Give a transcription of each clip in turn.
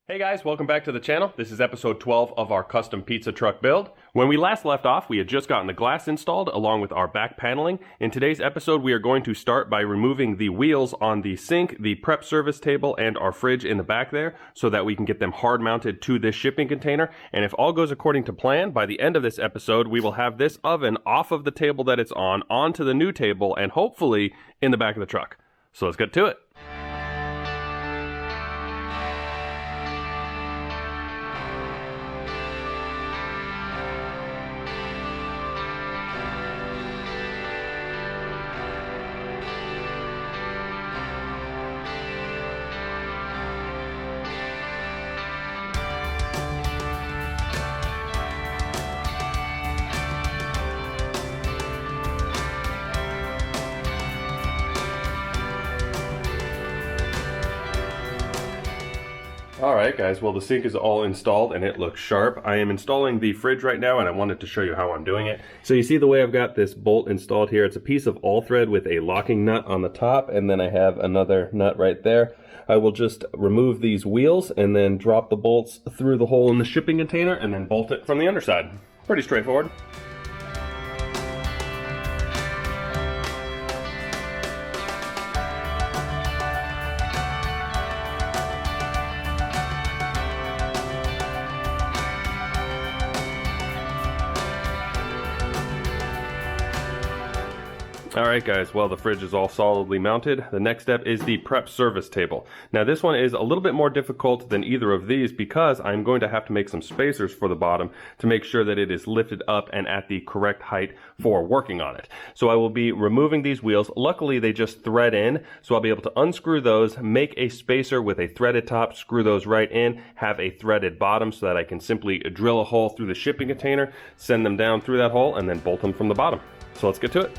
Hey guys, welcome back to the channel. This is episode 12 of our custom pizza truck build. When we last left off, we had just gotten the glass installed along with our back paneling. In today's episode, we are going to start by removing the wheels on the sink, the prep service table, and our fridge in the back there so that we can get them hard mounted to this shipping container. And if all goes according to plan, by the end of this episode, we will have this oven off of the table that it's on, onto the new table, and hopefully in the back of the truck. So let's get to it. Alright guys, well the sink is all installed and it looks sharp. I am installing the fridge right now and I wanted to show you how I'm doing it. So you see the way I've got this bolt installed here. It's a piece of all thread with a locking nut on the top, and then I have another nut right there. I will just remove these wheels and then drop the bolts through the hole in the shipping container and then bolt it from the underside. Pretty straightforward. Alright guys, well the fridge is all solidly mounted. The next step is the prep service table. Now this one is a little bit more difficult than either of these because I'm going to have to make some spacers for the bottom to make sure that it is lifted up and at the correct height for working on it. So I will be removing these wheels. Luckily they just thread in, so I'll be able to unscrew those, make a spacer with a threaded top, screw those right in, have a threaded bottom so that I can simply drill a hole through the shipping container, send them down through that hole, and then bolt them from the bottom. So let's get to it.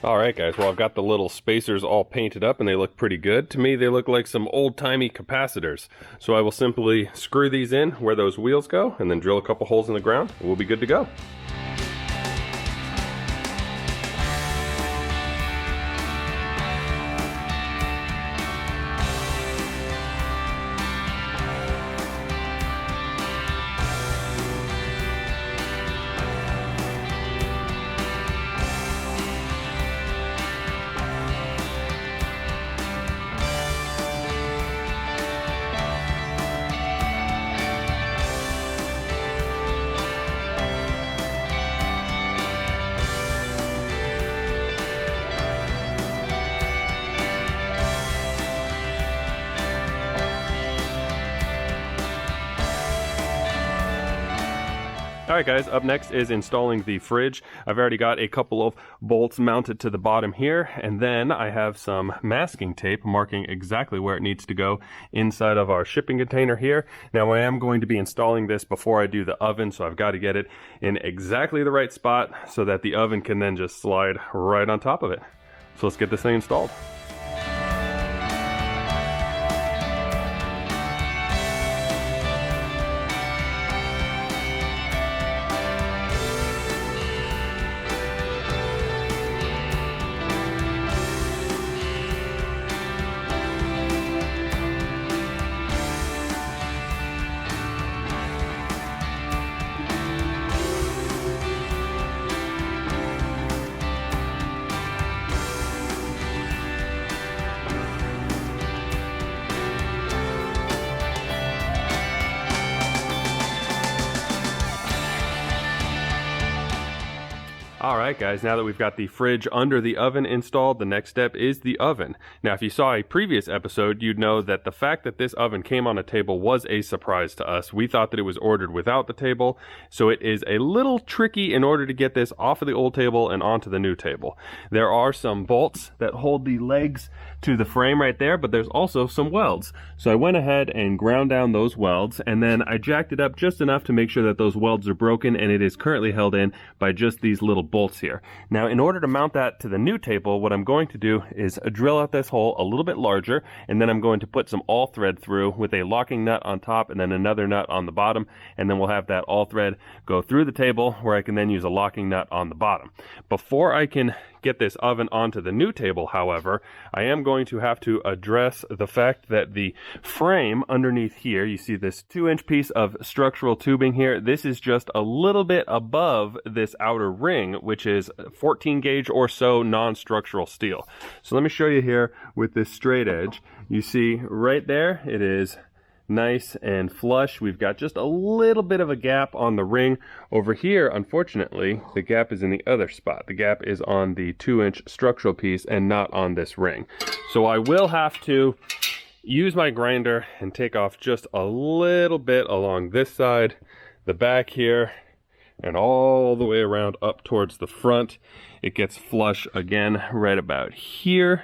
Alright guys, well I've got the little spacers all painted up and they look pretty good. To me they look like some old-timey capacitors. So I will simply screw these in where those wheels go and then drill a couple holes in the ground and we'll be good to go. Alright guys, up next is installing the fridge. I've already got a couple of bolts mounted to the bottom here, and then I have some masking tape marking exactly where it needs to go inside of our shipping container here. Now I am going to be installing this before I do the oven, so I've got to get it in exactly the right spot so that the oven can then just slide right on top of it. So let's get this thing installed. Alright guys, now that we've got the fridge under the oven installed, the next step is the oven. Now if you saw a previous episode, you'd know that the fact that this oven came on a table was a surprise to us. We thought that it was ordered without the table, so it is a little tricky in order to get this off of the old table and onto the new table. There are some bolts that hold the legs to the frame right there, but there's also some welds. So I went ahead and ground down those welds, and then I jacked it up just enough to make sure that those welds are broken, and it is currently held in by just these little bolts here. Now in order to mount that to the new table, what I'm going to do is drill out this hole a little bit larger, and then I'm going to put some all thread through with a locking nut on top and then another nut on the bottom, and then we'll have that all thread go through the table where I can then use a locking nut on the bottom. Before I can get this oven onto the new table, however, I am going to have to address the fact that the frame underneath here, you see this 2-inch piece of structural tubing here, this is just a little bit above this outer ring, which is 14 gauge or so non-structural steel. So let me show you here with this straight edge. You see right there, it is nice and flush. We've got just a little bit of a gap on the ring. Over here, unfortunately, the gap is in the other spot. The gap is on the 2-inch structural piece and not on this ring. So I will have to use my grinder and take off just a little bit along this side, the back here, and all the way around up towards the front. It gets flush again right about here,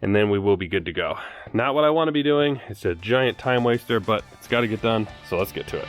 and then we will be good to go. Not what I want to be doing. It's a giant time waster, but it's got to get done, so let's get to it.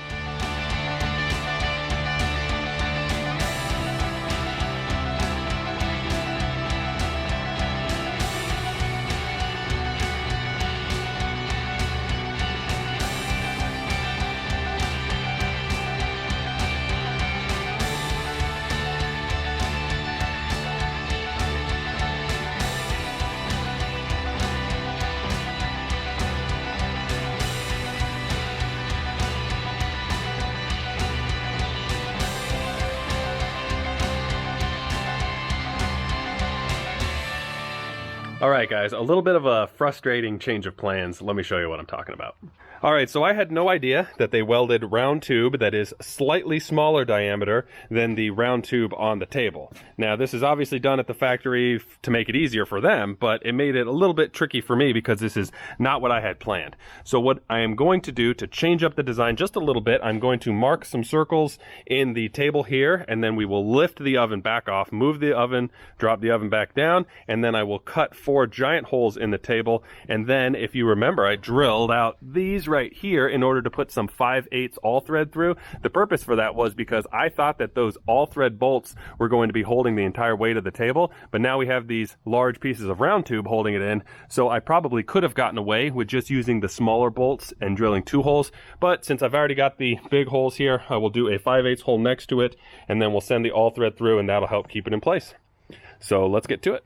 Alright guys, a little bit of a frustrating change of plans. Let me show you what I'm talking about. Alright, so I had no idea that they welded round tube that is slightly smaller diameter than the round tube on the table. Now this is obviously done at the factory to make it easier for them, but it made it a little bit tricky for me because this is not what I had planned. So what I am going to do to change up the design just a little bit, I'm going to mark some circles in the table here, and then we will lift the oven back off, move the oven, drop the oven back down, and then I will cut 4 giant holes in the table. And then if you remember, I drilled out these right here in order to put some 5/8 all thread through. The purpose for that was because I thought that those all thread bolts were going to be holding the entire weight of the table, but now we have these large pieces of round tube holding it in, so I probably could have gotten away with just using the smaller bolts and drilling 2 holes, but since I've already got the big holes here, I will do a 5/8 hole next to it, and then we'll send the all thread through, and that'll help keep it in place. So let's get to it.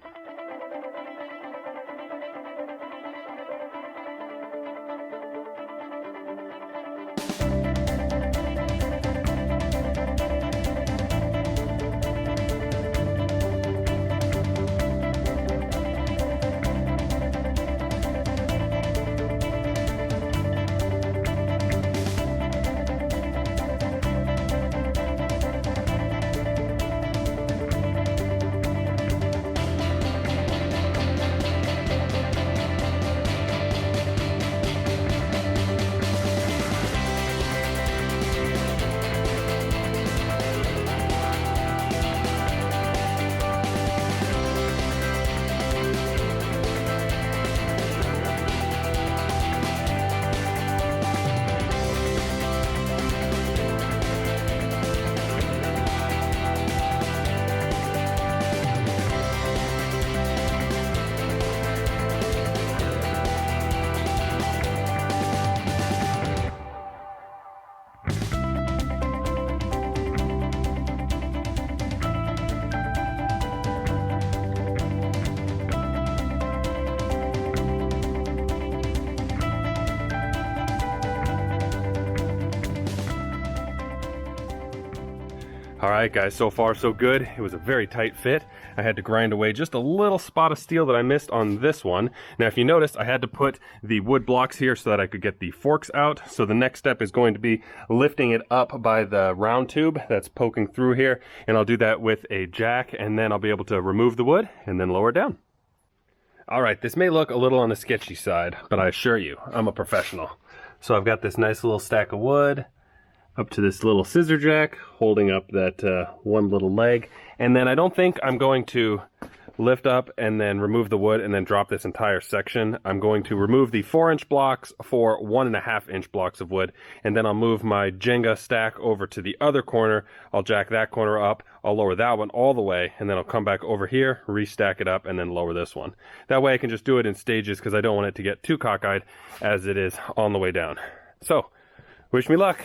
Alright guys, so far so good. It was a very tight fit. I had to grind away just a little spot of steel that I missed on this one. Now if you noticed, I had to put the wood blocks here so that I could get the forks out. So the next step is going to be lifting it up by the round tube that's poking through here. And I'll do that with a jack, and then I'll be able to remove the wood and then lower it down. Alright, this may look a little on the sketchy side, but I assure you, I'm a professional. So I've got this nice little stack of wood up to this little scissor jack, holding up that one little leg. And then I don't think I'm going to lift up and then remove the wood and then drop this entire section. I'm going to remove the 4-inch blocks for 1.5-inch blocks of wood, and then I'll move my Jenga stack over to the other corner. I'll jack that corner up, I'll lower that one all the way, and then I'll come back over here, restack it up, and then lower this one. That way I can just do it in stages because I don't want it to get too cockeyed as it is on the way down. So, wish me luck.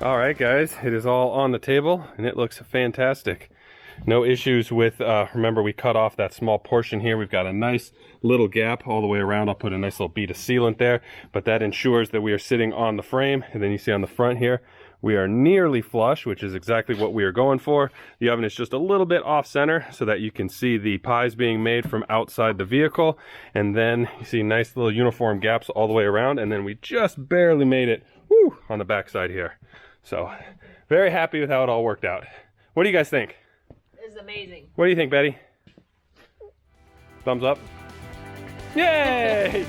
Alright guys, it is all on the table and it looks fantastic. No issues with, remember we cut off that small portion here. We've got a nice little gap all the way around. I'll put a nice little bead of sealant there, but that ensures that we are sitting on the frame. And then you see on the front here, we are nearly flush, which is exactly what we are going for. The oven is just a little bit off center so that you can see the pies being made from outside the vehicle. And then you see nice little uniform gaps all the way around. And then we just barely made it on the back side here. So, very happy with how it all worked out. What do you guys think? This is amazing. What do you think, Betty? Thumbs up? Yay!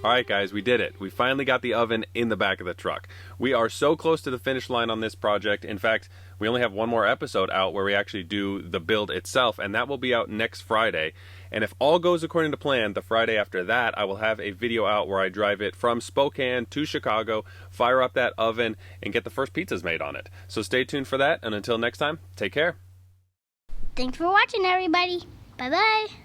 Alright guys, we did it. We finally got the oven in the back of the truck. We are so close to the finish line on this project. In fact, we only have one more episode out where we actually do the build itself, and that will be out next Friday. And if all goes according to plan, the Friday after that, I will have a video out where I drive it from Spokane to Chicago, fire up that oven, and get the first pizzas made on it. So stay tuned for that, and until next time, take care. Thanks for watching, everybody. Bye-bye.